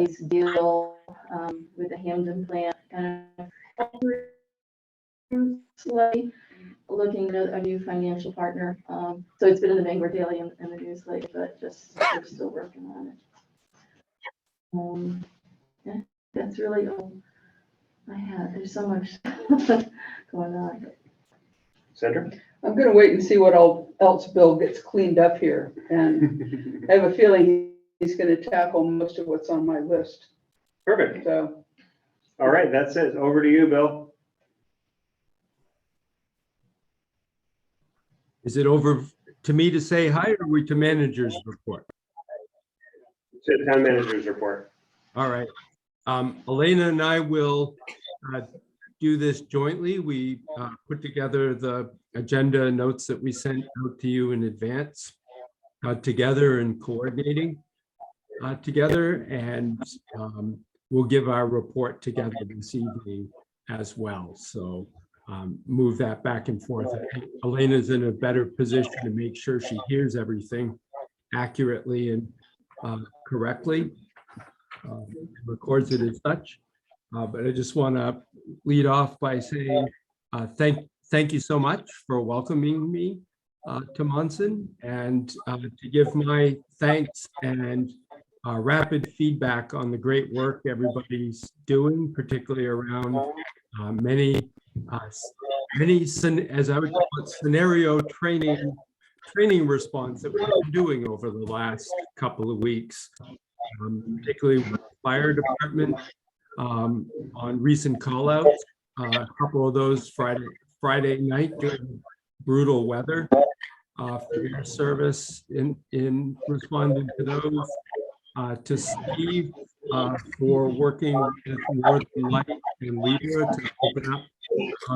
nice deal with the Hamden plant, kind of slightly looking at a new financial partner. So it's been in the Bangor Daily and the news lately, but just we're still working on it. Yeah, that's really all I had. There's so much going on. Sandra? I'm gonna wait and see what else Bill gets cleaned up here, and I have a feeling he's gonna tackle most of what's on my list, Perfect. so. All right, that's it. Over to you, Bill. Is it over to me to say hi, or are we to managers report? Town manager's report. All right. Elena and I will do this jointly. We put together the agenda notes that we sent out to you in advance together and coordinating together, and we'll give our report together this evening as well. So move that back and forth. I think Elena's in a better position to make sure she hears everything accurately and correctly, records it as such. But I just want to lead off by saying thank you so much for welcoming me to Monson, and to give my thanks and rapid feedback on the great work everybody's doing, particularly around many, as I would call it, scenario training response that we've been doing over the last couple of weeks, particularly with the fire department on recent callouts. A couple of those Friday night during brutal weather for your service in responding to those. To Steve for working with Northern Light and Libra to open up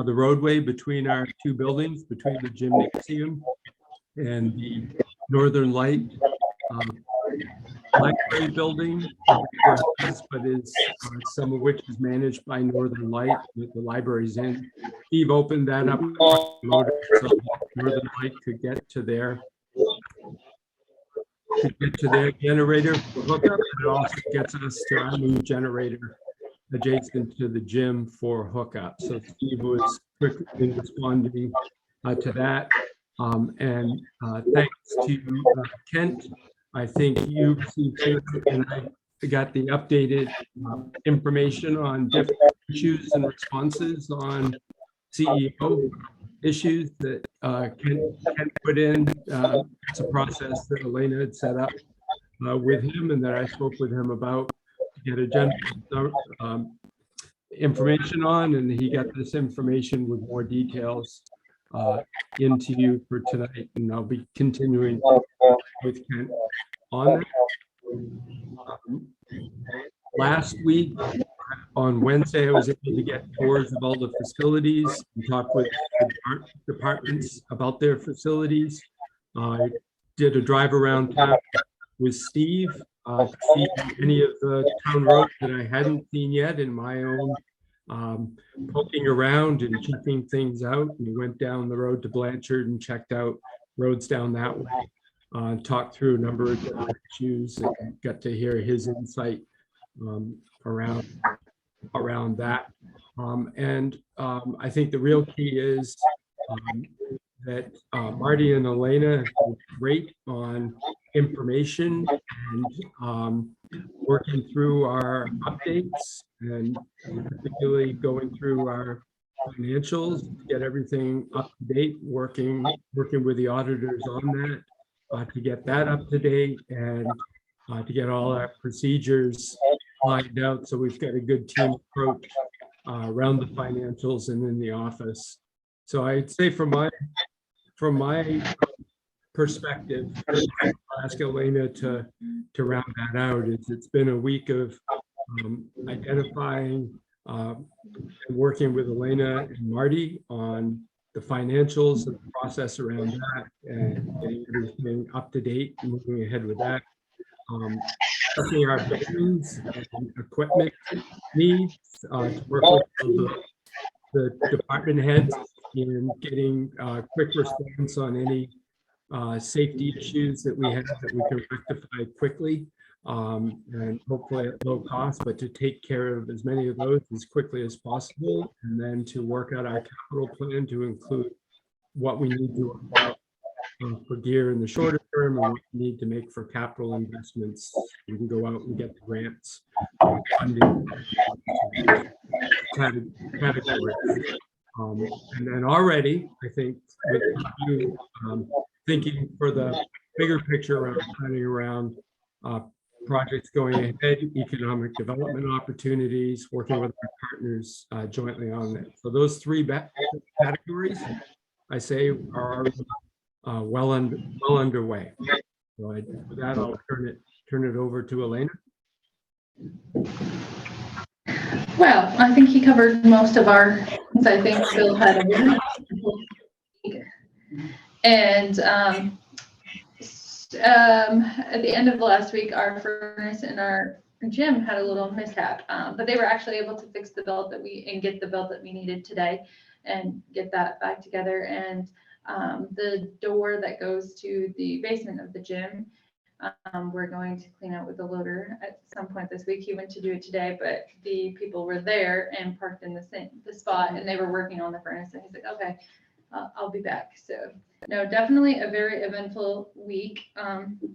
the roadway between our two buildings, between the gymnasium and the Northern Light library building, but is some of which is managed by Northern Light with the libraries in. Steve opened that up so Northern Light could get to their generator for hookup. It also gets us to our new generator adjacent to the gym for hookup. So Steve was quick in responding to that. And thanks to Kent. I think you received it, and I got the updated information on different issues and responses on CEO issues that Kent put in. It's a process that Elena had set up with him, and that I spoke with him about to get agenda information on, and he got this information with more details into you for tonight, and I'll be continuing with Kent on that. Last week, on Wednesday, I was able to get tours of all the facilities and talk with the departments about their facilities. I did a drive around town with Steve to see any of the town roads that I hadn't seen yet in my own poking around and checking things out. And we went down the road to Blanchard and checked out roads down that way. Talked through a number of different issues and got to hear his insight around that. I think the real key is that Marty and Elena are great on information and working through our updates, and particularly going through our financials to get everything up to date, working with the auditors on that to get that up to date, and to get all our procedures lined out, so we've got a good team approach around the financials and in the office. So I'd say from my perspective, I'll ask Elena to round that out. It's been a week of identifying and working with Elena and Marty on the financials and the process around that, and getting everything up to date and moving ahead with that. Checking our buildings and equipment needs to work with the department heads in getting quick response on any safety issues that we have that we can rectify quickly. and hopefully at low cost, but to take care of as many of those as quickly as possible, and then to work out our capital plan to include what we need to acquire for gear in the shorter term and what we need to make for capital investments. We can go out and get the grants, funding categories. And then already, I think, with you thinking for the bigger picture around planning around projects going ahead, economic development opportunities, working with our partners jointly on that. So those three categories, I say, are well underway. So with that, I'll turn it over to Elena. Well, I think he covered most of our things. I think Bill had a and at the end of last week, our furnace in our gym had a little mishap, but they were actually able to fix the belt and get the belt that we needed today and get that back together. And the door that goes to the basement of the gym, we're going to clean out with the loader at some point this week. He went to do it today, but the people were there and parked in the spot, and they were working on the furnace. And he's like, okay, I'll be back. So no, definitely a very eventful week.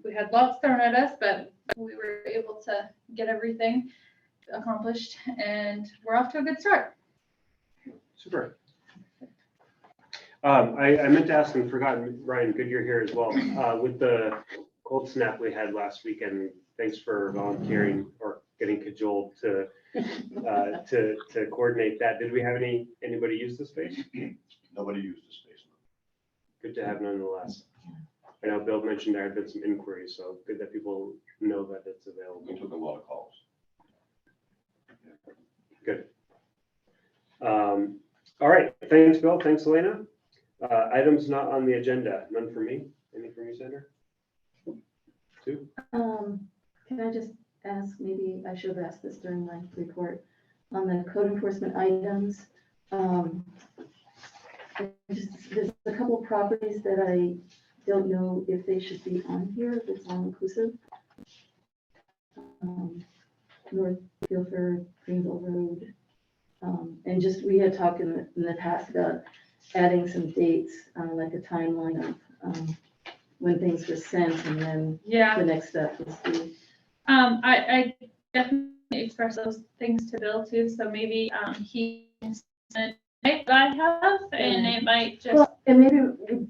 We had lots thrown at us, but we were able to get everything accomplished, and we're off to a good start. Super. I meant to ask and forgot, Ryan, good you're here as well. With the cold snap we had last weekend, thanks for volunteering or getting cajoled to coordinate that. Did we have anybody use the space? Nobody used the space. Good to have nonetheless. I know Bill mentioned there had been some inquiries, so good that people know that it's available. We took a lot of calls. Good. All right, thanks, Bill. Thanks, Elena. Items not on the agenda. None for me. Any from you, Sandra? Sue? Can I just ask, maybe I should have asked this during my report, on the code enforcement items. There's a couple of properties that I don't know if they should be on here, if it's all inclusive. North Guilford, Greenville Road. And just, we had talked in the past about adding some dates, like a timeline of when things were sent, and then Yeah. the next step is the. I definitely express those things to Bill too, so maybe he can send it that I have, and it might just, Well, and maybe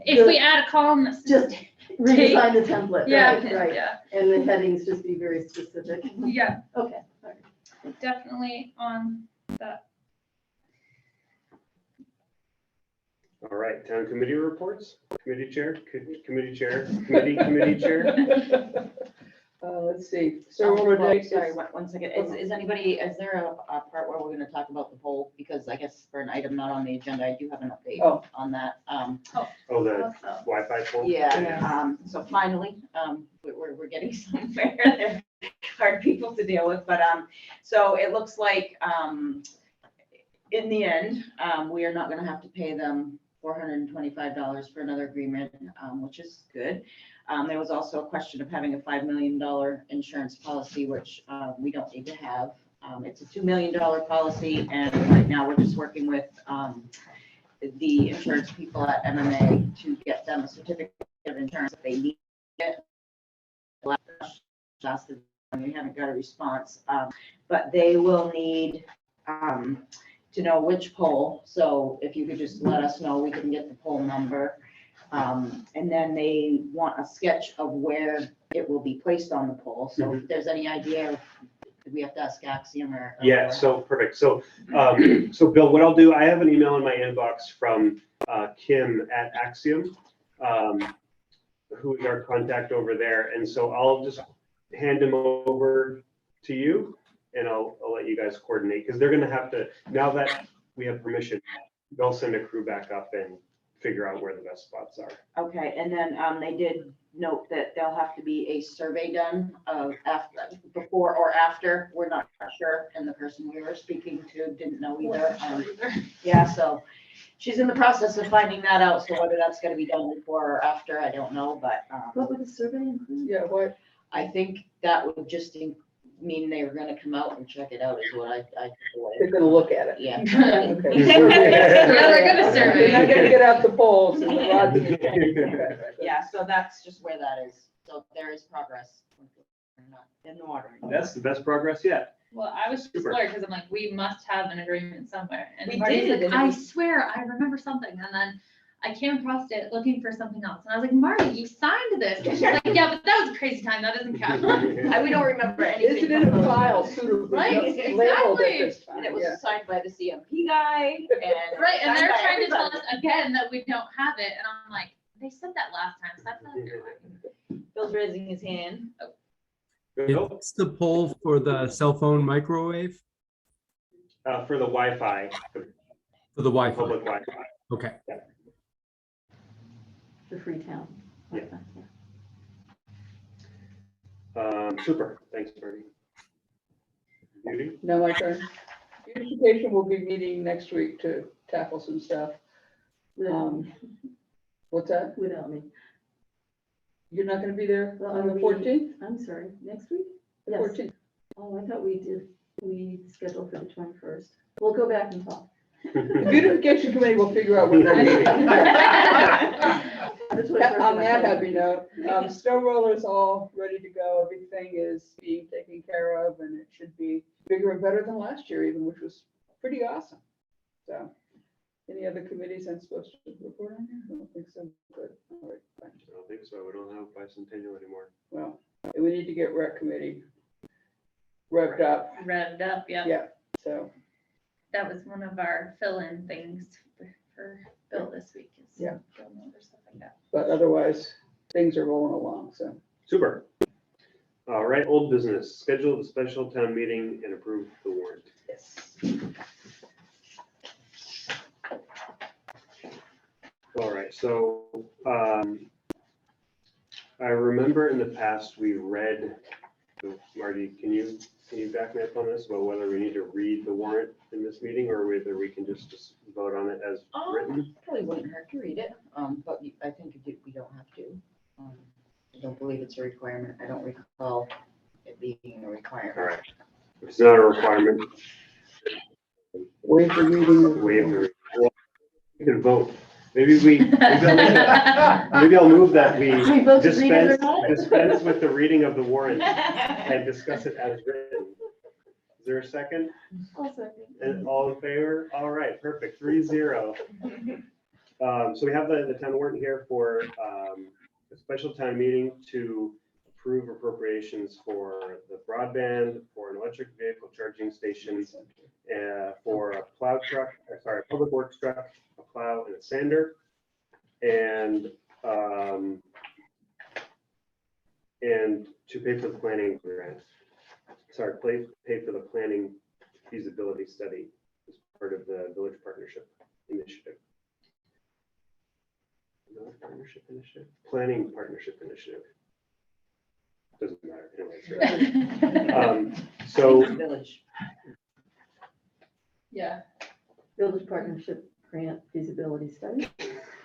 if we add a column that's just redefine the template, yeah, right, yeah, and the headings just be very specific. yeah, Okay, all right. definitely on that. All right, town committee reports, committee chair. Let's see. So, So well, sorry, one second. Is there a part where we're gonna talk about the poll? Because I guess for an item not on the agenda, I do have an update Oh. on that. Oh, the Wi-Fi poll? Yeah, so finally, we're getting somewhere. They're hard people to deal with, but, so it looks like, in the end, we are not gonna have to pay them $425 for another agreement, which is good. There was also a question of having a $5 million insurance policy, which we don't need to have. It's a $2 million policy, and right now we're just working with the insurance people at MMA to get them a certificate of insurance if they need it. We haven't got a response, but they will need to know which pole. So if you could just let us know, we can get the pole number. And then they want a sketch of where it will be placed on the pole. So if there's any idea, do we have to ask Axiom or? Yeah, so perfect. So, so Bill, what I'll do, I have an email in my inbox from Kim at Axiom, who is our contact over there. And so I'll just hand him over to you, and I'll let you guys coordinate, because they're gonna have to, now that we have permission, they'll send a crew back up and figure out where the best spots are. Okay, and then they did note that there'll have to be a survey done of after, before or after. We're not sure, and the person we were speaking to didn't know either. Yeah, so she's in the process of finding that out. So whether that's gonna be done before or after, I don't know, but What would the survey include? Yeah, what? I think that would just mean they were gonna come out and check it out is what I. They're gonna look at it. Yeah. Okay. Yeah, they're gonna survey. They're not gonna get out the poles and the rods and the tanks. Okay. Yeah, so that's just where that is. So there is progress. We're not in the water. That's the best progress yet. Well, I was just Super. worried because I'm like, we must have an agreement somewhere. And We Marty's did, like, and it I was- swear, I remember something. And then I came across it looking for something else. And I was like, Marty, you signed this. And she's like, yeah, but that was a crazy time. That doesn't count. We don't remember anything. Isn't it a file suitably Right, labeled at exactly. this time? And it was Yeah. signed by the CMP guy and. Right, and signed they're by trying to tell us everybody. again that we don't have it. And I'm like, they said that last time. So that's not good. Bill's raising his hand. Bill? It's the poll for the cell phone microwave For the Wi-Fi, the for the Wi-Fi. public Wi-Fi. Okay. The Freetown. Yeah. Super, thanks, Marty. Judy? Now my turn. Beautification will be meeting next week to tackle some stuff. What's that? Without me. You're not gonna be there Well, on the are we- 14th? I'm sorry, next week? The Yes. 14th. Oh, I thought we scheduled for the 21st. We'll go back and talk. The beautification committee will figure out when they're meeting. That's what I On that heard. happy note, snow roller's all ready to go. Everything is being taken care of and it should be bigger and better than last year even, which was pretty awesome. So, any other committees I'm supposed to report on here? I don't think so. Good. All right, fine. I don't think so, we don't have bicentennial anymore. Well, we need to get rec committee revved up, Revved up, yeah. Yeah. so. That was one of our fill-in things for Bill this week. Is Yeah. going over stuff like that. But otherwise, things are rolling along, so. Super. All right, old business, schedule the special town meeting and approve the warrant. Yes. All right, so I remember in the past, we read, Marty, can you back me up on this about whether we need to read the warrant in this meeting or whether we can just vote on it as written? Probably wouldn't hurt to read it, but I think we don't have to. I don't believe it's a requirement. I don't recall it being a requirement. All right, if it's not a requirement, Waive the reading. waive the, well, we can vote. Maybe I'll move that we Should we vote to read it or not? dispense with the reading of the warrant and discuss it as written. Is there a second? I'll second. And all in favor? All right, perfect, 3-0. So we have the town warrant here for a special town meeting to approve appropriations for the broadband, for an electric vehicle charging station, for a plow truck, a public works truck, a plow and a sander, and to pay for the planning grant. Sorry, pay for the planning feasibility study as part of the village partnership initiative. Village partnership initiative? Planning partnership initiative. Doesn't matter, anyway. It's right. So, Village. Yeah, Village Partnership Grant Feasibility Study.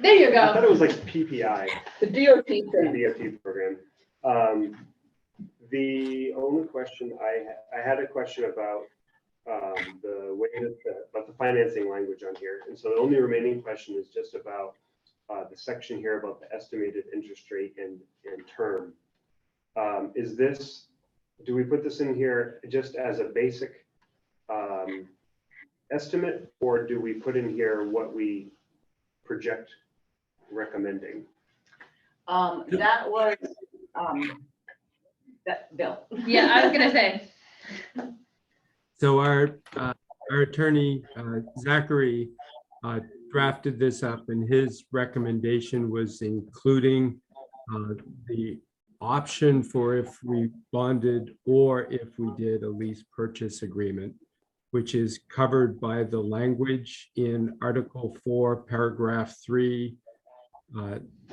there you I thought go. it was like PPI, The DOT the thing. DOT program. The only question I had a question about the way about the financing language on here. And so the only remaining question is just about the section here about the estimated interest rate and term. Do we put this in here just as a basic estimate, or do we put in here what we project recommending? That was, that, Bill. Yeah, I was gonna say, So our attorney, Zachary, drafted this up, and his recommendation was including the option for if we bonded or if we did a lease purchase agreement, which is covered by the language in Article 4, Paragraph 3,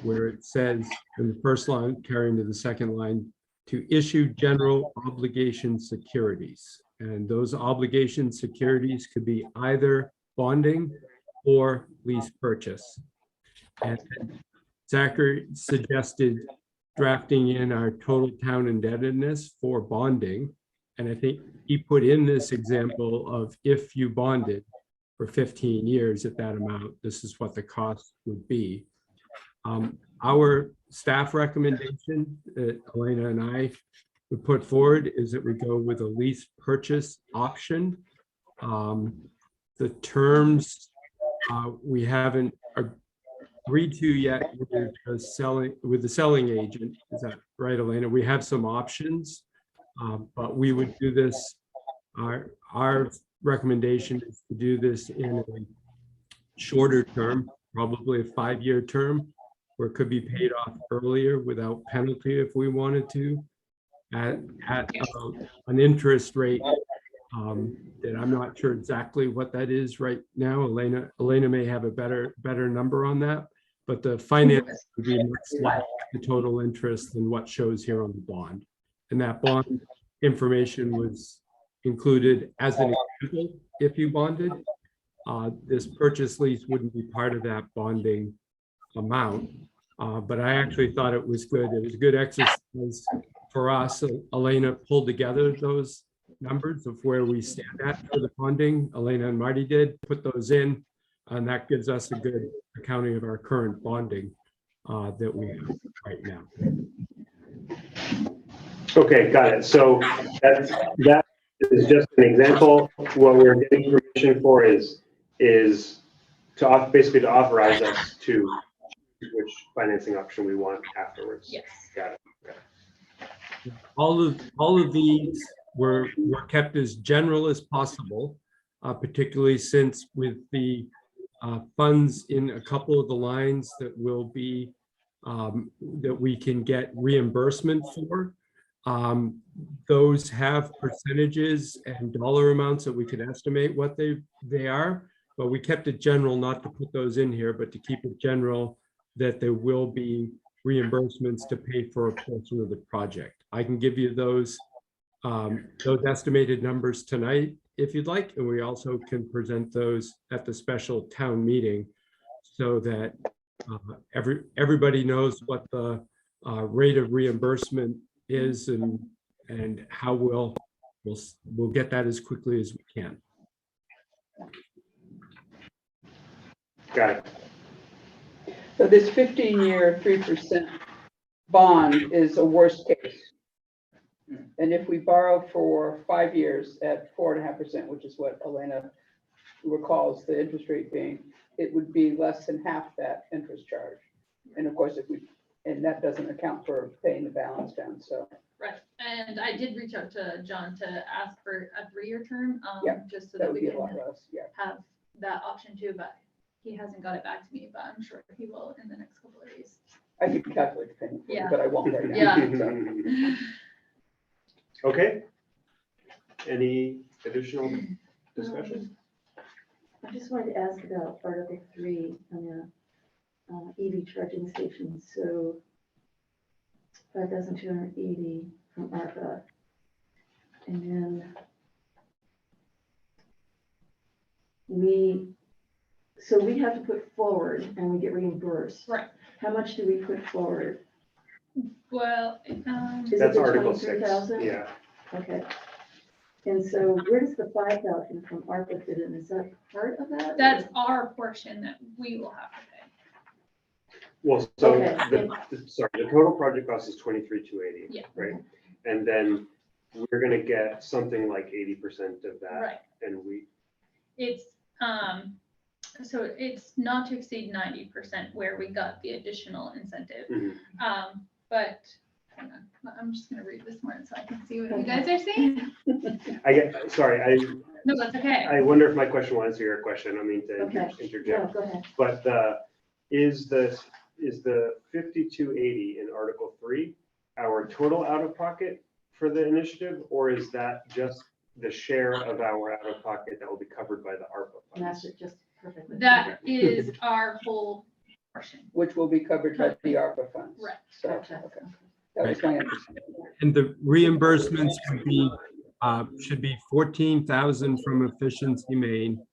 where it says in the first line, carrying to the second line, to issue general obligation securities. And those obligation securities could be either bonding or lease purchase. And Zachary suggested drafting in our total town indebtedness for bonding. And I think he put in this example of if you bonded for 15 years at that amount, this is what the cost would be. Our staff recommendation that Elena and I would put forward is that we go with a lease purchase option. The terms we haven't agreed to yet with the selling agent. Is that right, Elena? We have some options, but we would do this. Our recommendation is to do this in a shorter term, probably a 5-year term, where it could be paid off earlier without penalty if we wanted to, at an interest rate that I'm not sure exactly what that is right now. Elena may have a better number on that, but the finance would be much less the total interest than what shows here on the bond. And that bond information was included as an example if you bonded. This purchase lease wouldn't be part of that bonding amount, but I actually thought it was good. It was a good exercise for us. Elena pulled together those numbers of where we stand at for the bonding. Elena and Marty did put those in, and that gives us a good accounting of our current bonding that we have right now. Okay, got it. So that is just an example. What we're getting permission for is to basically to authorize us to which financing option we want afterwards. Yes. Got it. All of these were kept as general as possible, particularly since with the funds in a couple of the lines that will be that we can get reimbursement for. Those have percentages and dollar amounts that we could estimate what they are, but we kept it general, not to put those in here, but to keep it general that there will be reimbursements to pay for a portion of the project. I can give you those estimated numbers tonight if you'd like, and we also can present those at the special town meeting so that everybody knows what the rate of reimbursement is and how we'll get that as quickly as we can. Got it. So this 15-year 3% bond is a worst case. And if we borrow for 5 years at 4.5%, which is what Elena recalls the interest rate being, it would be less than half that interest charge. And of course, and that doesn't account for paying the balance down, so. Right, and I did reach out to John to ask for a 3-year term, Yeah, just so That that would we be a lot can less, yeah. have that option too, but he hasn't got it back to me, but I'm sure he will in the next couple of days. I could calculate the payment, Yeah. but I won't right now. Yeah. So. Okay. Any additional discussion? I just wanted to ask about Article 3 on the EV charging stations. So 5,280 from ARPA. And then we have to put forward and we get reimbursed. Right. How much do we put forward? Well, Is That's it the Article 6. 23,000? Yeah. Okay. And so where does the 5,000 from ARPA fit in? Is that part of that? that's our portion that we will have to pay. Well, so Okay. the total project cost is 23,280. Yeah. Right. And then we're gonna get something like 80% of that. Right. And It's, so it's not to exceed 90% where we got the additional incentive. Mhm. But hang on, I'm just gonna read this more so I can see what you guys are saying. No, that's okay. I wonder if my question will answer your question. I mean to Okay. interject. No, go ahead. But is the 5280 in Article 3 our total out of pocket for the initiative, or is that just the share of our out of pocket that will be covered by the ARPA And that's funds? it, just perfectly. That is our whole portion. Which will be covered by the ARPA funds. Right. So, Gotcha. okay. That was my understanding. And the reimbursements would be, should be 14,000 from Efficiency Maine,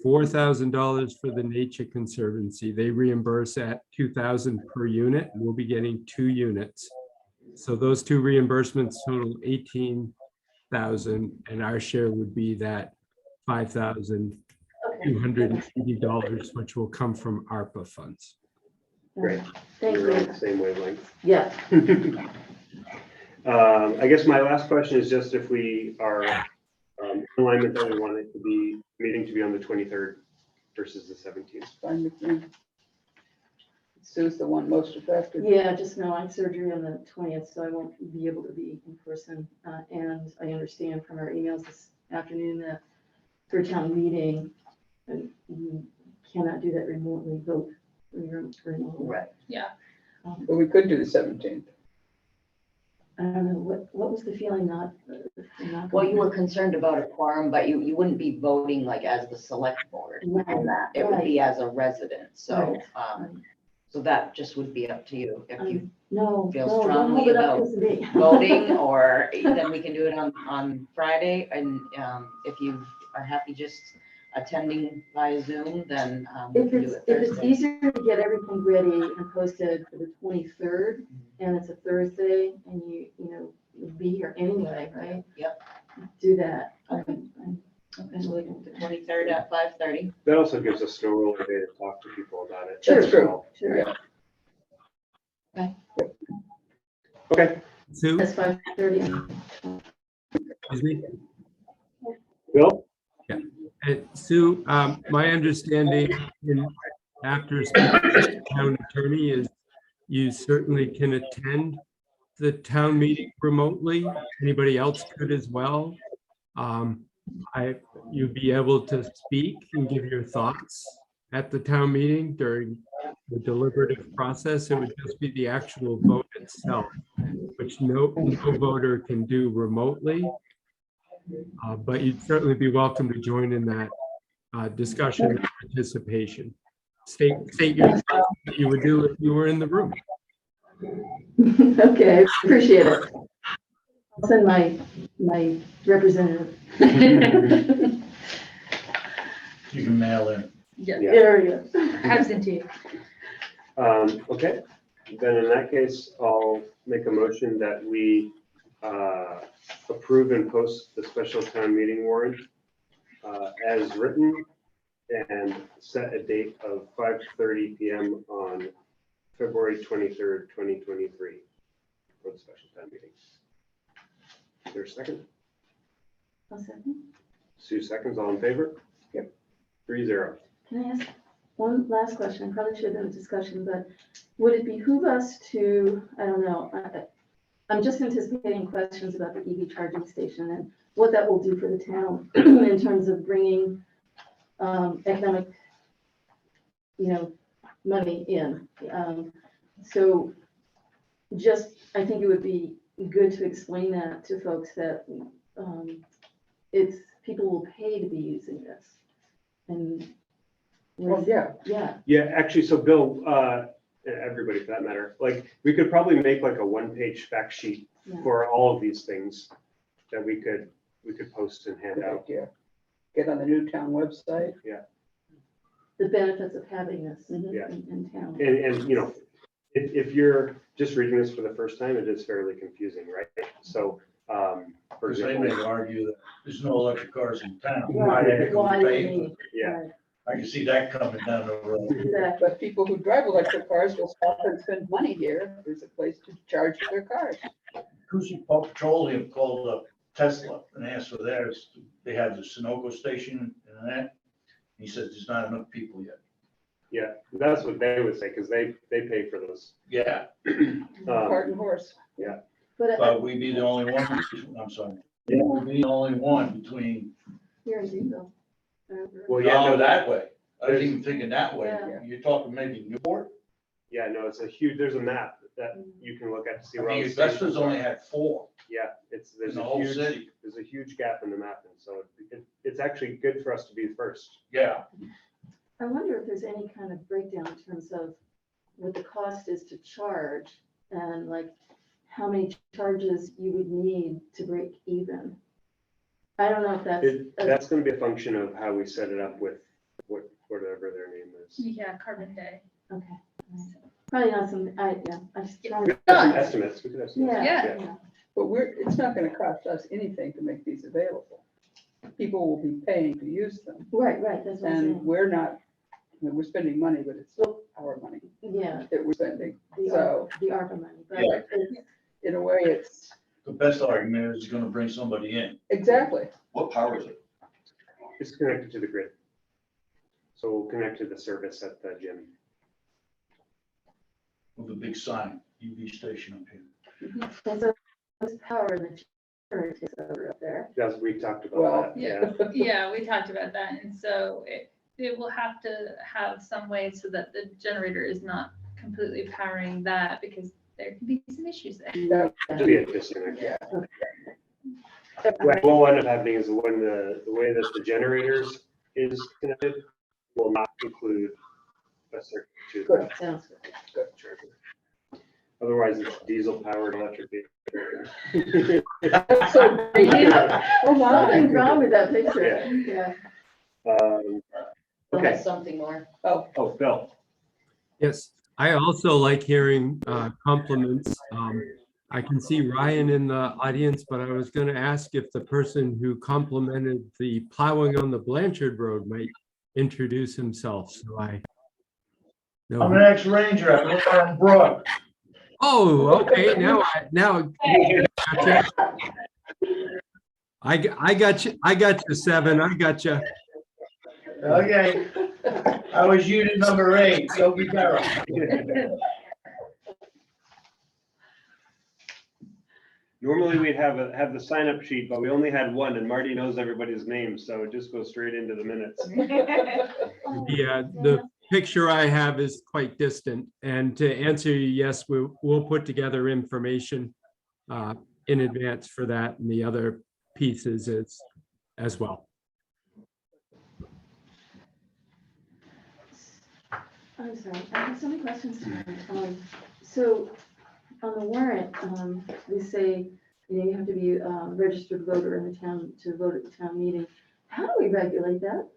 $4,000 for the Nature Conservancy. They reimburse at 2,000 per unit. We'll be getting 2 units. So those two reimbursements total 18,000, and our share would be that $5,280, which will come from ARPA funds. Great. Thank We're on you. the same wavelength. Yeah, I guess my last question is just if we are in alignment that we want it to be, meeting to be on the 23rd versus the 17th. Fine with me. Sue's the one most affected. yeah, just know I have surgery on the 20th, so I won't be able to be in person. And I understand from our emails this afternoon that for town meeting, you cannot do that remotely, vote remotely. Right. But we could do the 17th. I don't know, what was the feeling not? Well, you were concerned about a quorum, but you wouldn't be voting like as the select board on that. It would be as a resident, so, so that just would be up to you. If you No, feel no, don't strongly hold it up about to me. voting, or then we can do it on Friday, and if you are happy just attending via Zoom, then we If can do it's, it if it's Thursday. easier to get everything ready and posted for the 23rd, and it's a Thursday, and you'll be here anyway, right? Yep. Do that. Okay. I'm So the 23rd at 5:30. That also gives us snow roller day to talk to people about it. Sure. That's true. Sure. Yeah. Okay, Sue, That's 5:30. excuse me? Bill? Sue, my understanding after speaking to the town attorney is you certainly can attend the town meeting remotely. Anybody else could as well. You'd be able to speak and give your thoughts at the town meeting during the deliberative process. It would just be the actual vote itself, which no voter can do remotely. But you'd certainly be welcome to join in that discussion and participation. State your thoughts, what you would do if you were in the room. Okay, appreciate it. I'll send my representative. You can mail in. Yeah. There we go. Absentee. Okay, then in that case, I'll make a motion that we approve and post the special town meeting warrant as written and set a date of 5:30 PM on February 23rd, 2023 for the special town meeting. Is there a second? I'll second. Sue seconds, all in favor? Yep. 3-0. Can I ask one last question? I probably should have been a discussion, but would it behoove us to, I don't know, I'm just anticipating questions about the EV charging station and what that will do for the town in terms of bringing economic, money in. So just, I think it would be good to explain that to folks that people will pay to be using this. And Well, yeah, yeah, Yeah, actually, so Bill, everybody for that matter, like, we could probably make like a one-page fact sheet Yeah. for all of these things that we could post and hand good out. idea. Get on the new town website. the benefits of having this Mhm. Yeah. in town. And if you're just reading this for the first time, it is fairly confusing, right? So, for Because they may example, argue that there's no electric cars in town. Right. Why the heck Why would do we we pay? need- yeah, right, I can see that coming down the road. exactly. But people who drive electric cars will stop and spend money here. There's a place to charge their cars. Crucial Petroleum called up Tesla and asked for theirs. They have the Sunoco station and that. He said there's not enough people yet. yeah, that's what they would say, because they pay for those. Yeah, Cart and horse. But but we'd be the only one, I'm sorry. Yeah, we'd be the only one between, here in Greenville. Well, yeah, no, no, that way. I was even thinking that way. Yeah. You're talking maybe Newport? yeah, no, it's a huge, there's a map that you can look at to see I where all mean, the Vespa's stations only are. had 4 Yeah, in there's the a whole huge, city. there's a huge gap in the mapping, so it's actually good for us to be first. Yeah, I wonder if there's any kind of breakdown in terms of what the cost is to charge and like how many charges you would need to break even. I don't know if that's. That's gonna be a function of how we set it up with whatever their name is. Yeah, Carbon Day. Okay. Probably not something, I just. Yeah. probably- Some estimates, we could have some Yeah. estimates, yeah. But it's not gonna cost us anything to make these available. People will be paying to use them, Right, that's what I'm and saying. we're not, I mean, we're spending money, but it's still our money Yeah, that we're spending. the So, ARPA money, but Yeah. it's- in a way, it's, The best argument is you're gonna bring somebody in. exactly. What power is it? It's connected to the grid. So we'll connect to the service at the gym. With a big sign, UV station up here. and so it's power the generator takes over up there. That's, we talked Well, about that, yeah. Yeah, we talked about that, and so it will have to have some way so that the generator is not completely powering that, because there can be some issues there. It'll be a disconnect. Yeah. What will end up happening is when the way that the generators is connected will not include a circuit to Good. Sounds good. the charger. Otherwise, it's diesel powered electric vehicle. So, oh Something my. wrong with that picture. Yeah. Yeah. Okay, Something more. Oh, oh, Bill, Yes, I also like hearing compliments. I can see Ryan in the audience, but I was going to ask if the person who complimented the plowing on the Blanchard Road might introduce himself, so I know. I'm an ex-ranger, I live on Broad. Oh, okay, now, gotcha. I got you 7, I got you. Okay, I was unit number 8, Yogi Berra. normally we'd have the sign up sheet, but we only had one and Marty knows everybody's name, so it just goes straight into the minutes. Yeah, the picture I have is quite distant, and to answer you, yes, we'll put together information in advance for that and the other pieces as well. I'm sorry, I have so many questions tonight. So on the warrant, we say, you have to be a registered voter in the town to vote at the town meeting. How do we regulate that?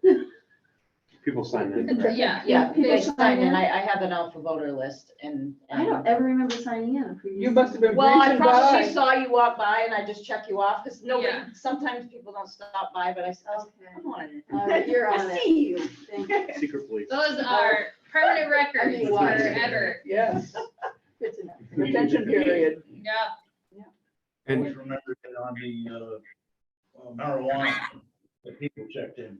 People sign in. Yeah. Yeah, People they sign sign in. in? I have an alpha voter list and. I don't ever remember signing in. a previous- you must have been Well, I breezing probably by. saw you walk by and I just check you off, because nobody, Yeah. sometimes people don't stop by, but I said, Okay. come on. All right, you're on I it. see you. Thank you. Secret police. Those are permanent records Okay, why? forever. Yes, Good to know. retention period. Yeah. And Always remember that on the marijuana, the people checked in.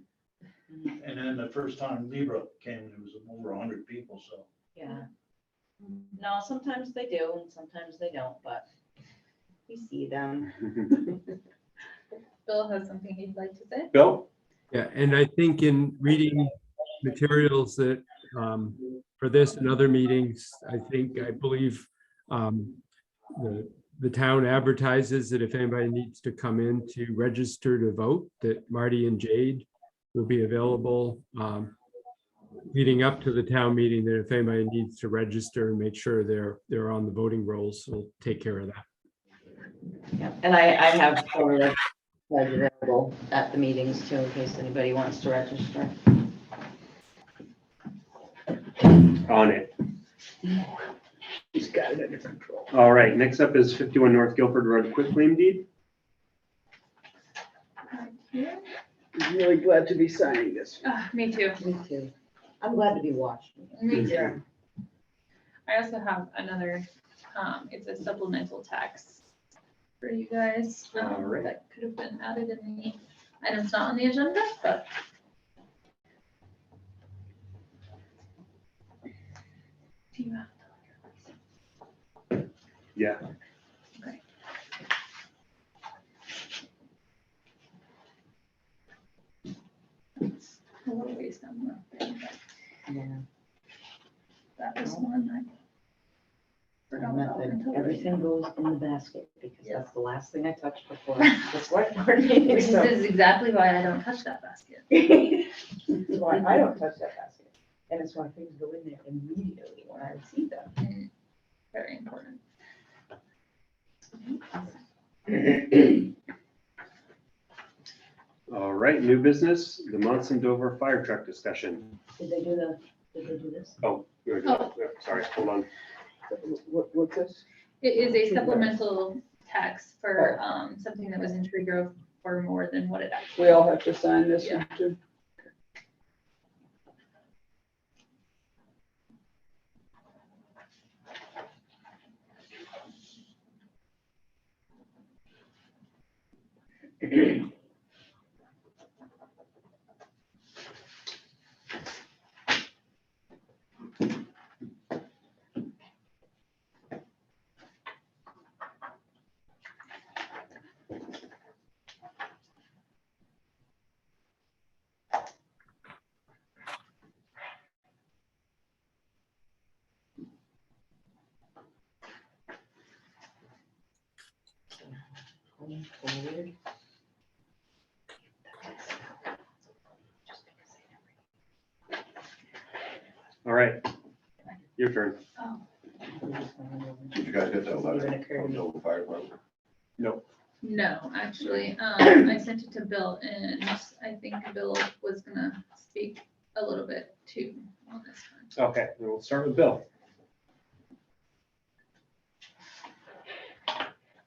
And then the first time Libra came, there was over 100 people, so. Yeah. No, sometimes they do and sometimes they don't, but we see them. Bill has something he'd like to say. Bill? yeah, and I think in reading materials that for this and other meetings, I believe the town advertises that if anybody needs to come in to register to vote, that Marty and Jade will be available leading up to the town meeting, that if anybody needs to register and make sure they're on the voting rolls, we'll take care of that. Yeah, and I have voter cards available at the meetings too, in case anybody wants to register. On it. He's got it under control. All right, next up is 51 North Guilford Road quitclaim deed. I'm really glad to be signing this. Me too. Me too. I'm glad to be watching. Me too. I also have another, it's a supplemental tax for you guys. All right. That could have been added in the items not on the agenda, but. Do you have? Yeah. Okay. It's a little ways down the road, but Yeah. that was one I forgot about Method. until. Everything goes in the basket because that's the last thing I touch before the select board meeting. Which So is exactly why I don't touch that basket. that's why I don't touch that basket. And it's why things go in there immediately when I see them. Very important. All right, new business, the Monson Dover fire truck discussion. Did they do this? Sorry, hold on. What's this? It is a Tree growth. supplemental tax for, something that was in tree growth for more than what it actually. We all have to sign this Yeah. one too. All right, your turn. Oh, Did you guys get that letter from Dover Fire Department? No. no, actually, I sent it to Bill and I think Bill was gonna speak a little bit too on this one. Okay, then we'll start with Bill.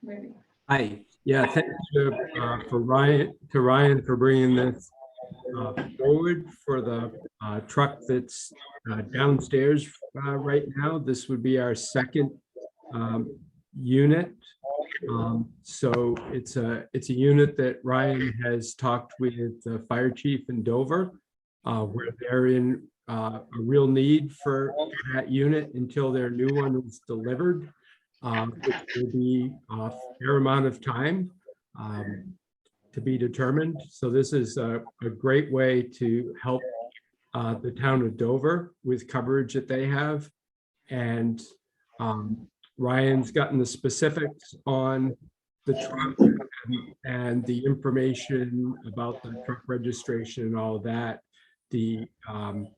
Maybe. Hi, yeah, thank you for Ryan for bringing this forward for the truck that's downstairs right now. This would be our second unit. So it's a unit that Ryan has talked with the fire chief in Dover, where they're in a real need for that unit until their new one is delivered, which will be a fair amount of time to be determined. So this is a great way to help the town of Dover with coverage that they have. And Ryan's gotten the specifics on the truck and the information about the truck registration and all that. The town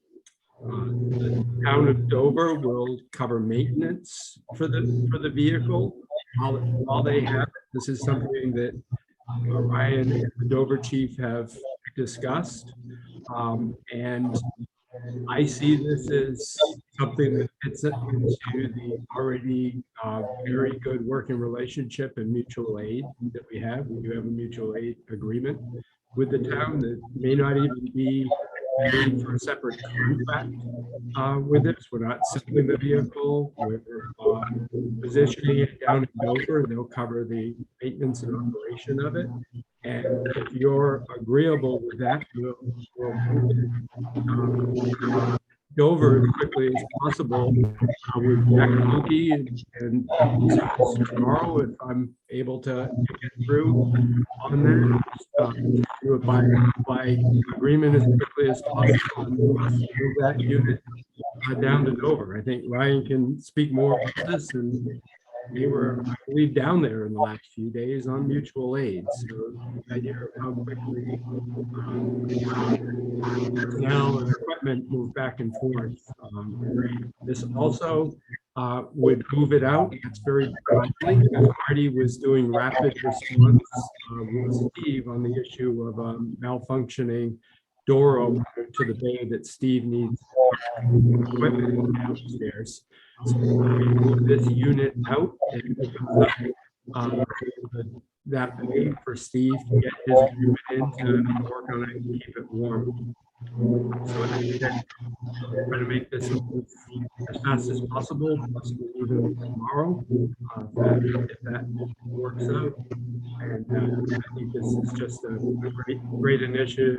of Dover will cover maintenance for the vehicle while they have it. This is something that Ryan and the Dover chief have discussed. And I see this as something that fits into the already very good working relationship and mutual aid that we have. We do have a mutual aid agreement with the town that may not even be a need for a separate contract with this. We're not selling the vehicle. We're positioning it down in Dover. They'll cover the maintenance and operation of it. And if you're agreeable with that, we'll Dover as quickly as possible with Jack Monkey and tomorrow if I'm able to get through on that. Do it by agreement as quickly as possible and move that unit down to Dover. I think Ryan can speak more about this, and they were, I believe, down there in the last few days on mutual aid. So the idea of how quickly personnel and equipment move back and forth. This also would move it out. It's very timely. Marty was doing rapid response with Steve on the issue of malfunctioning door opener to the bay that Steve needs equipment downstairs. So move this unit out and that way for Steve to get his equipment in to work on it and keep it warm. So I said, try to make this move as fast as possible, possibly even tomorrow, if that works out. And I think this is just a great initiative.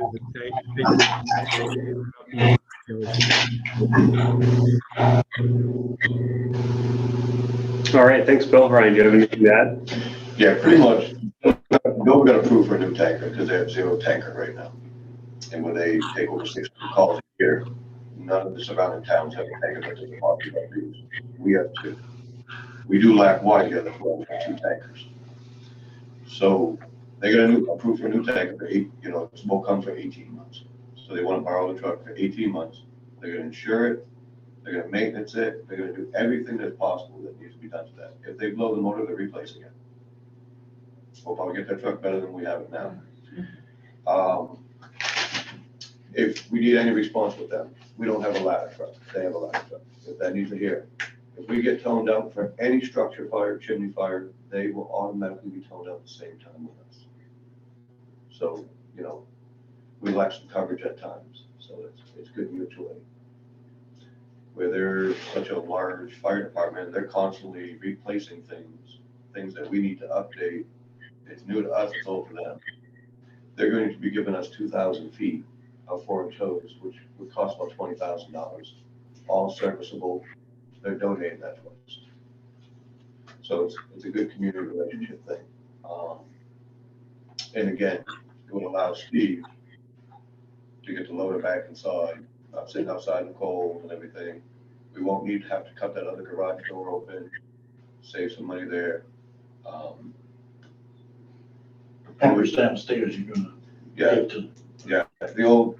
All right, thanks, Bill. Ryan, do you have anything to add? Yeah, pretty much. Dover got approved for a new tanker because they have 0 tanker right now. And when they take over 600 calls a year, none of the surrounding towns have a tanker that they can possibly use. We have 2. We do lack wide together for 2 tankers. So they got approved for a new tanker for 8, it will come for 18 months. So they want to borrow the truck for 18 months. They're going to insure it. They're going to maintenance it. They're going to do everything that's possible that needs to be done to that. If they blow the motor, they're replacing it. We'll probably get that truck better than we have it now. If we need any response with them, we don't have a ladder truck. They have a ladder truck. if that needs to hear. If we get toned out for any structure fire, chimney fire, they will automatically be toned out at the same time with us. So, you know, we lack some coverage at times, so it's good mutual aid. Where they're such a large fire department, they're constantly replacing things that we need to update. It's new to us, it's old to them. They're going to be giving us 2,000 feet of 4-inch hose, which would cost about $20,000, all serviceable. They're donating that to us. So it's a good community relationship thing. And again, it would allow Steve to get the loader back inside, not sitting outside in the cold and everything. We won't need to have to cut that other garage door open, save some money there. Pump downstairs, you're gonna Yeah, get to, yeah, the old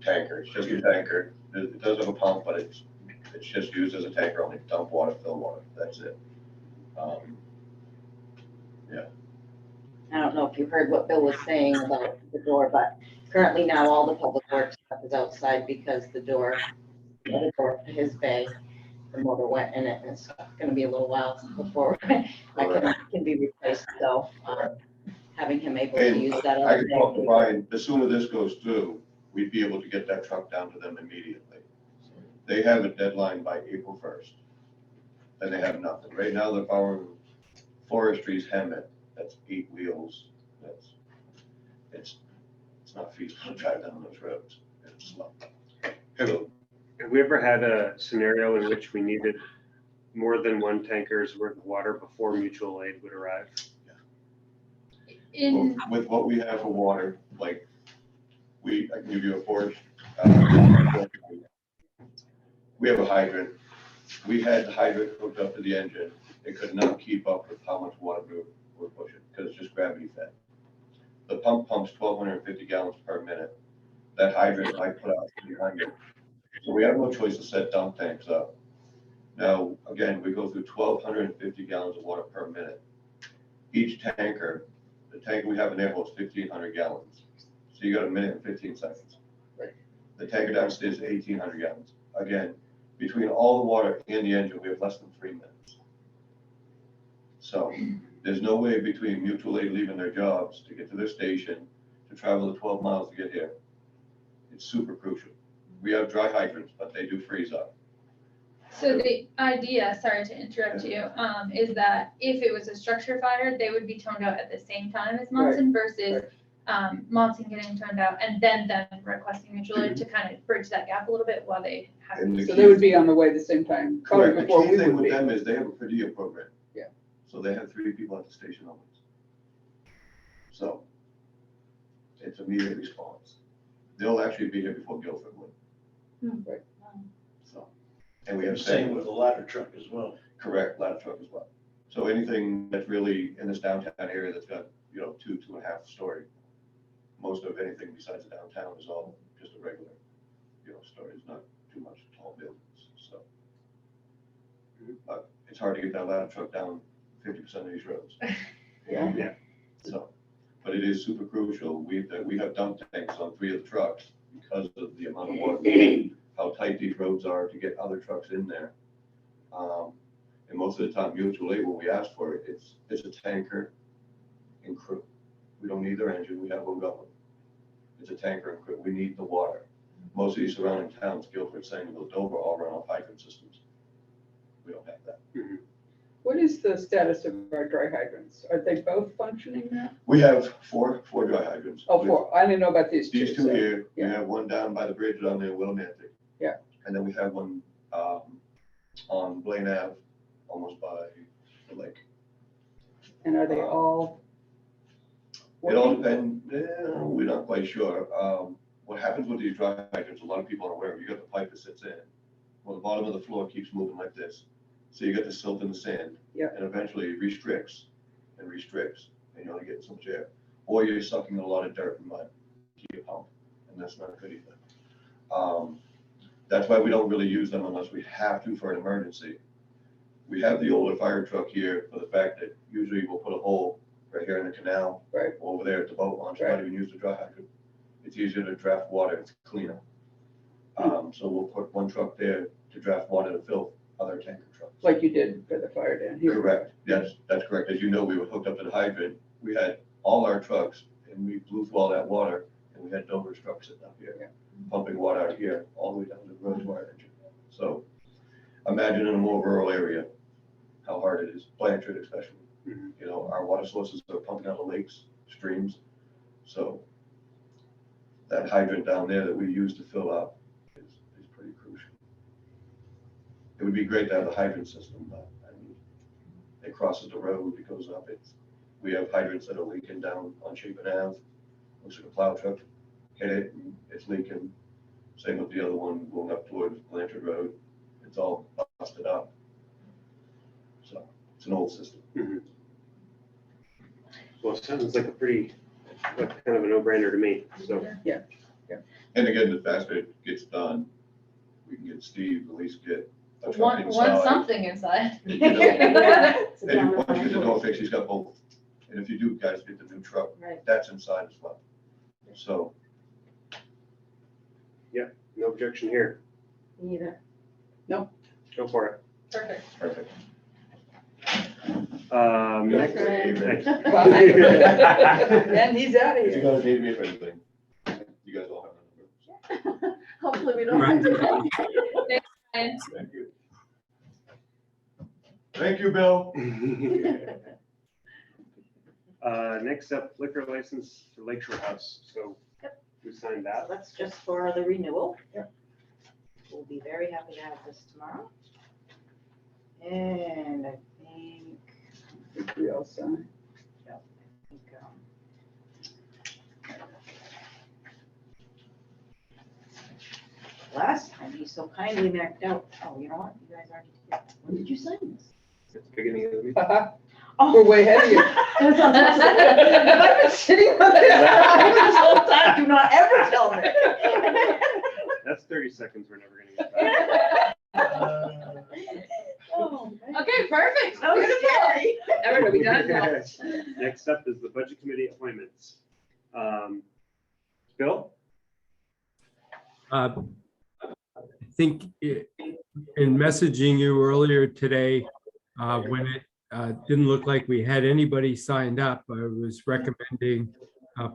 tanker, it's just a tanker. It does have a pump, but it's just used as a tanker, only dump water, fill water, that's it. I don't know if you heard what Bill was saying about the door, but currently now all the public works stuff is outside because the door to his bay, the motor went in it, and it's gonna be a little while before that can be replaced, so, having him able to And use that. I other can talk to bay- Brian, the sooner this goes through, we'd be able to get that truck down to them immediately. They have a deadline by April 1st. Then they have nothing. Right now, they're borrowing Forestry's Hemet, that's 8 wheels, it's not feasible to drive down those roads, it's slow. So, Have we ever had a scenario in which we needed more than one tanker's worth of water before mutual aid would arrive? In, with what we have for water, like, I can give you a forage. We have a hydrant. We had the hydrant hooked up to the engine. It could not keep up with how much water we were pushing, because it's just gravity fed. The pump pumps 1,250 gallons per minute. That hydrant might put out 300. So we have no choice to set dump tanks up. Now, again, we go through 1,250 gallons of water per minute. Each tanker, the tank we have in there holds 1,500 gallons. So you got a minute and 15 seconds. Right. The tanker downstairs is 1,800 gallons. Again, between all the water and the engine, we have less than 3 minutes. So there's no way between mutual aid leaving their jobs to get to their station, to travel the 12 miles to get here. It's super crucial. We have dry hydrants, but they do freeze up. so the idea, sorry to interrupt you, is that if it was a structure fire, they would be toned out at the same time as Monson versus Monson getting toned out and then them requesting mutual aid to kind of bridge that gap a little bit while they have. And the So key- they would be on the way at the same time, probably Correct. The before key we thing would with be. them is they have a per diem program. Yeah. So they have 3 people at the station always. So it's immediate response. They'll actually be here before Guilford would. Right. So, and we have same with the ladder truck as well. correct ladder truck as well. So anything that's really in this downtown area that's got, 2.5 story, most of anything besides the downtown is all just a regular, story. It's not too much tall buildings, so. But it's hard to get that ladder truck down 50% of these roads. Yeah. So, but it is super crucial. We have dump tanks on 3 of the trucks because of the amount of water, how tight these roads are to get other trucks in there. And most of the time, mutual aid, when we ask for it, it's a tanker and crew. We don't need their engine, we have one going. It's a tanker and crew. We need the water. Most of these surrounding towns, Guilford, Sangerville, Dover, all run off hydrant systems. We don't have that. What is the status of our dry hydrants? Are they both functioning now? We have four dry hydrants. Oh, 4. I didn't know about these two. These 2 so- here, we yeah. have one down by the bridge down there in Willimantic. Yeah. And then we have one on Blaine Ave, almost by the lake. And are they all? It all working? depends, we're not quite sure. What happens with these dry hydrants, a lot of people aren't aware of, you got the pipe that sits in. Well, the bottom of the floor keeps moving like this. So you got the silt in the sand. Yeah. And eventually it restricts, and you only get so much air. Or you're sucking a lot of dirt and mud to your pump, and that's not good either. That's why we don't really use them unless we have to for an emergency. We have the older fire truck here for the fact that usually we'll put a hole right here in the canal. Right. Over there at the boat launch, Right. not even use the dry hydrant. It's easier to draft water, it's cleaner. So we'll put one truck there to draft water to fill other tanker trucks. Like you did for the fire down here. Correct, yes, that's correct. As you know, we were hooked up to the hydrant. We had all our trucks and we blew through all that water and we had Dover's trucks sitting up here, pumping water out here all the way down to the reservoir engine. So imagine in a more rural area, how hard it is, Blanchard especially. Mhm. You know, our water sources are pumping out of lakes, streams. So that hydrant down there that we use to fill up is pretty crucial. It would be great to have a hydrant system, but I mean, it crosses the road, it goes up, we have hydrants that are leaking down on Chapin Ave. Looks like a plow truck hit it, and it's leaking. Same with the other one going up towards Blanchard Road. It's all busted up. So it's an old system. Well, it sounds like like kind of a no-brainer to me, so. And again, the faster it gets done, we can get Steve, at least get a truck Want inside. something inside. You know, It's a and once you domino. get the door fixed, he's got both. And if you do guys get the new truck, Right. that's inside as well. So, No objection here. Neither. Go for it. Perfect. perfect. Next. Right. And he's out of If you here. guys need me for anything, you guys all have my number. Hopefully we don't have to. And Thank you. Thank you, Bill. Next up, liquor license for Lakeshore House. So who signed that? That's just for the renewal. We'll be very happy to have this tomorrow. And I think, We all signed. last time he so kindly marked out, oh, you know what, you guys already did. When did you sign this? At the beginning of the meeting. We're Oh, way ahead of you. have I been sitting with this whole time? Do not ever tell me. That's 30 seconds we're never gonna get back. Oh, man. okay, perfect. So scary. Everybody done now. Next up is the budget committee appointments. Bill? I think in messaging you earlier today, when it didn't look like we had anybody signed up, I was recommending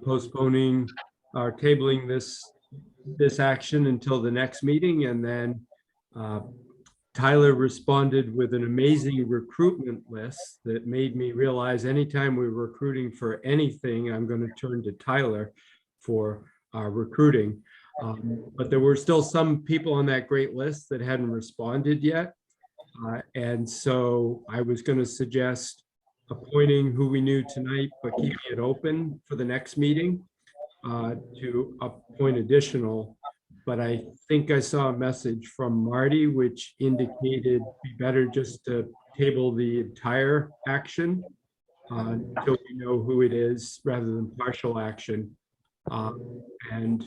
postponing or tabling this action until the next meeting. And then Tyler responded with an amazing recruitment list that made me realize anytime we're recruiting for anything, I'm going to turn to Tyler for recruiting. But there were still some people on that great list that hadn't responded yet. And so I was going to suggest appointing who we knew tonight, but keeping it open for the next meeting to appoint additional. But I think I saw a message from Marty, which indicated it'd be better just to table the entire action until we know who it is rather than partial action. And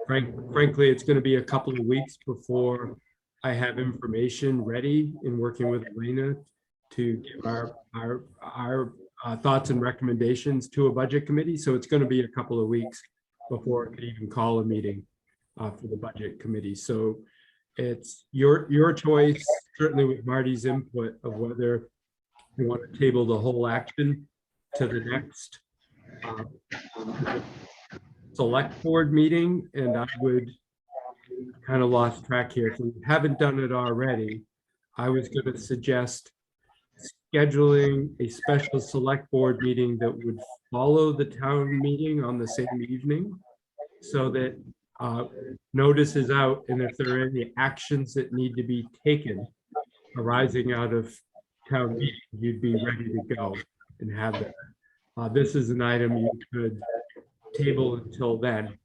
frankly, it's going to be a couple of weeks before I have information ready in working with Elena to give our thoughts and recommendations to a budget committee. So it's going to be a couple of weeks before I could even call a meeting for the budget committee. So it's your choice, certainly with Marty's input, of whether you want to table the whole action to the next select board meeting. And I would kind of lost track here. If we haven't done it already, I was going to suggest scheduling a special select board meeting that would follow the town meeting on the same evening, so that notice is out, and if there are any actions that need to be taken arising out of town meeting, you'd be ready to go and have that. This is an item you could table until then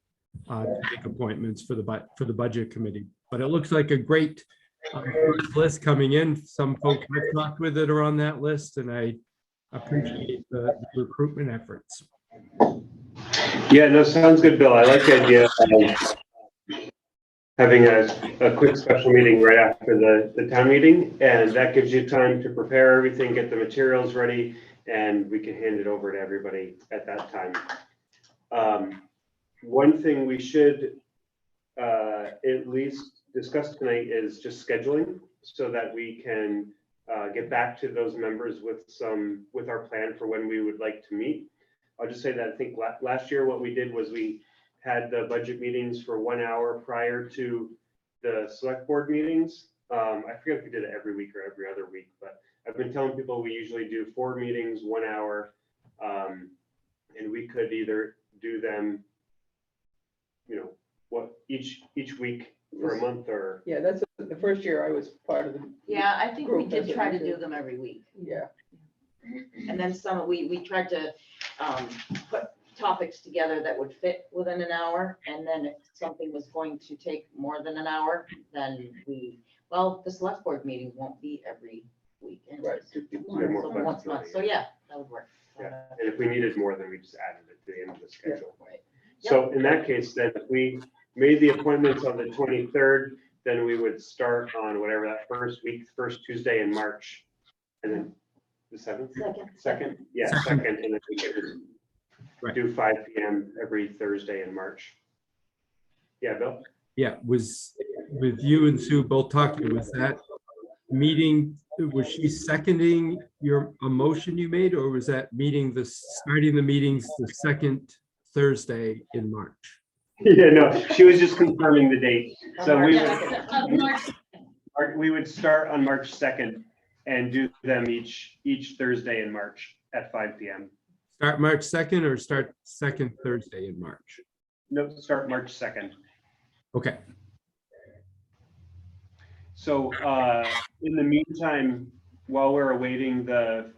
to make appointments for the budget committee. But it looks like a great first list coming in. Some folks I've talked with that are on that list, and I appreciate the recruitment efforts. Yeah, no, sounds good, Bill. I like the idea of having a quick special meeting right after the town meeting, and that gives you time to prepare everything, get the materials ready, and we can hand it over to everybody at that time. One thing we should at least discuss tonight is just scheduling so that we can get back to those members with our plan for when we would like to meet. I'll just say that I think last year what we did was we had the budget meetings for 1 hour prior to the select board meetings. I forget if we did it every week or every other week, but I've been telling people we usually do 4 meetings, 1 hour. And we could either do them, each week for a month or, Yeah, that's the first year I was part of the, Yeah, I think we Group, did that's try what to we do did. them every week. yeah. And then we tried to put topics together that would fit within an hour. And then if something was going to take more than an hour, then the select board meeting won't be every week. anyways. Right. Just be Yeah, more So once a month. flexibility. So yeah, that would work. yeah. And if we needed more, then we just added it to the end of the schedule. Right. So in that case, then if we made the appointments on the 23rd, then we would start on whatever that first Tuesday in March. And then the 7th? Second? Yeah, Second. second, and then we could Right. do 5 PM every Thursday in March. Yeah, Bill? Yeah, was with you and Sue both talking, was that meeting, was she seconding a motion you made, or was that starting the meetings the second Thursday in March? Yeah, no, she was just confirming the date. So we March would, we would start on March 2nd and do them each Thursday in March at 5 PM. Start March 2nd or start second Thursday in March? No, start March 2nd. Okay, So in the meantime, while we're awaiting the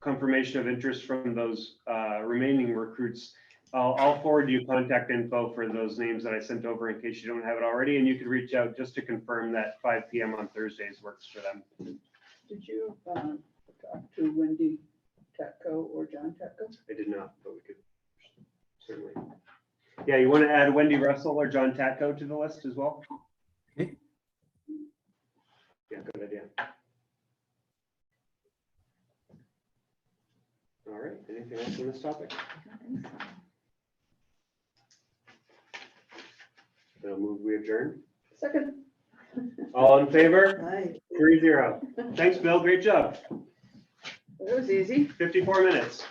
confirmation of interest from those remaining recruits, I'll forward you contact info for those names that I sent over in case you don't have it already, and you can reach out just to confirm that 5 PM on Thursdays works for them. Did you talk to Wendy Tatko or John Tatko? I did not, but we could certainly. Yeah, you want to add Wendy Russell or John Tatko to the list as well? Okay. Yeah, good idea. All right, anything else on this topic? I'll move, we adjourn. Second. All in favor? Right. 3-0. Thanks, Bill, great job. That was easy. 54 minutes.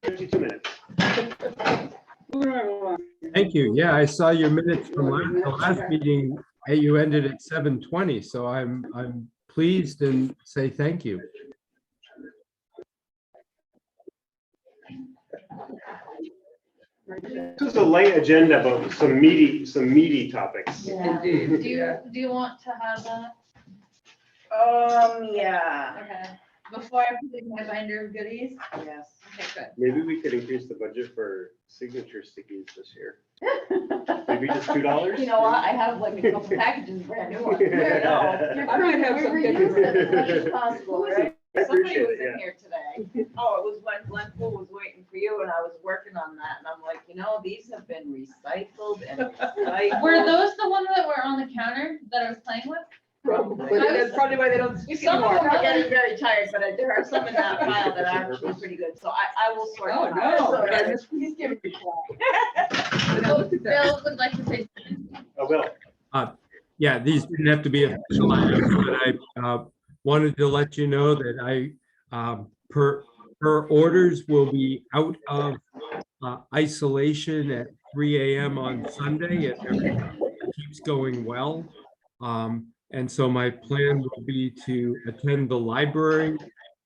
52 minutes. Moving right along. thank you. Yeah, I saw your minutes from the last meeting. You ended at 7:20, so I'm pleased and say thank you. This was a light agenda, but some meaty topics. Yeah. Indeed, Do yeah. you want to have that? Yeah, Okay. Before I put it in my binder of goodies? yes. Okay, good. Maybe we could increase the budget for signature stickies this year. Maybe just $2? You know what? I have like a couple packages, brand new ones. Yeah. I might have some pictures. As much as possible, right? I Somebody appreciate was it, in here today. Oh, it was when Glenn Poole was waiting for you and I was working on that and I'm like, these have been recycled and recycled. Were those the ones that were on the counter that I was playing with? Probably. That's probably why they don't stick Some of anymore. them are getting very tired, but there are some in that pile that are actually pretty good, so I will sort Oh, them out. no. So, yeah. Please give me Bill would like to say something. I will. Yeah, these didn't have to be official items, but I wanted to let you know that per orders will be out of isolation at 3 AM on Sunday if everything keeps going well. And so my plan will be to attend the library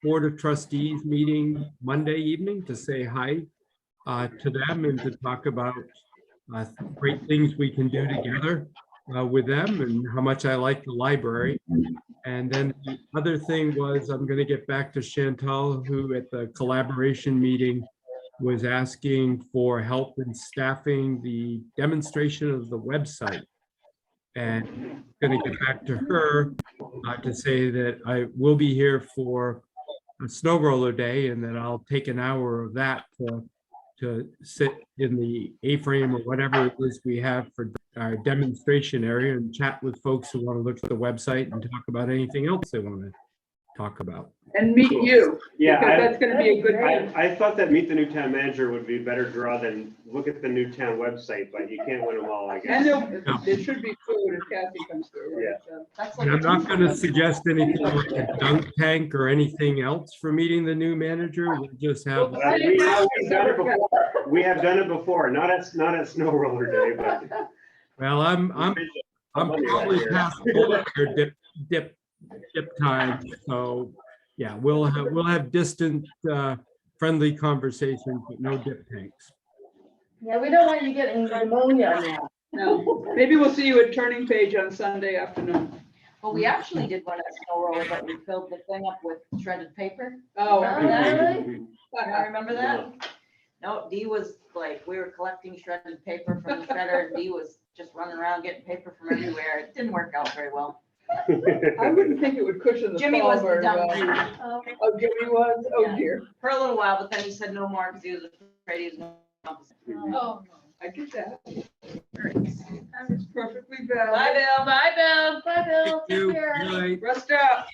Board of Trustees meeting Monday evening to say hi to them and to talk about great things we can do together with them and how much I like the library. And then the other thing was I'm going to get back to Chantal, who at the collaboration meeting was asking for help in staffing the demonstration of the website. And going to get back to her to say that I will be here for a snow roller day and that I'll take an hour of that to sit in the A-frame or whatever it is we have for our demonstration area and chat with folks who want to look at the website and talk about anything else they want to talk about. And meet you, Yeah, because I, that's gonna be a good That'd be thing. I thought that Meet the New Town Manager would be a better draw than look at the New Town website, but you can't win them all, I And guess. there should be food if Kathy comes through, right? So, That's And like. I'm not going to suggest anything like a dunk tank or anything else for meeting the new manager. We'll just have, We have done it before. We have done it before, not at Snow Roller Day, but. well, I'm probably past polar bear dip time. So, yeah, we'll have distant, friendly conversations, but no dip tanks. Yeah, we don't want you getting pneumonia now. no, maybe we'll see you at Turning Page on Sunday afternoon. Well, we actually did one at Snow Roller, but we filled the thing up with shredded paper. Oh, You remember that? No, Dee was like, we were collecting shredded paper from the shredder, and Dee was just running around getting paper from everywhere. It didn't work out very well. I wouldn't think it would cushion the Jimmy fall was the very dumb well. dude Oh, Jimmy was? Oh, Yeah. dear. for a little while, but then he said no more because he was afraid he was going to. Oh, I get that. It's perfectly valid. Bye, Bill. bye, Bill. Bye, Bill. Thank you. Take care. Good night. Rest up.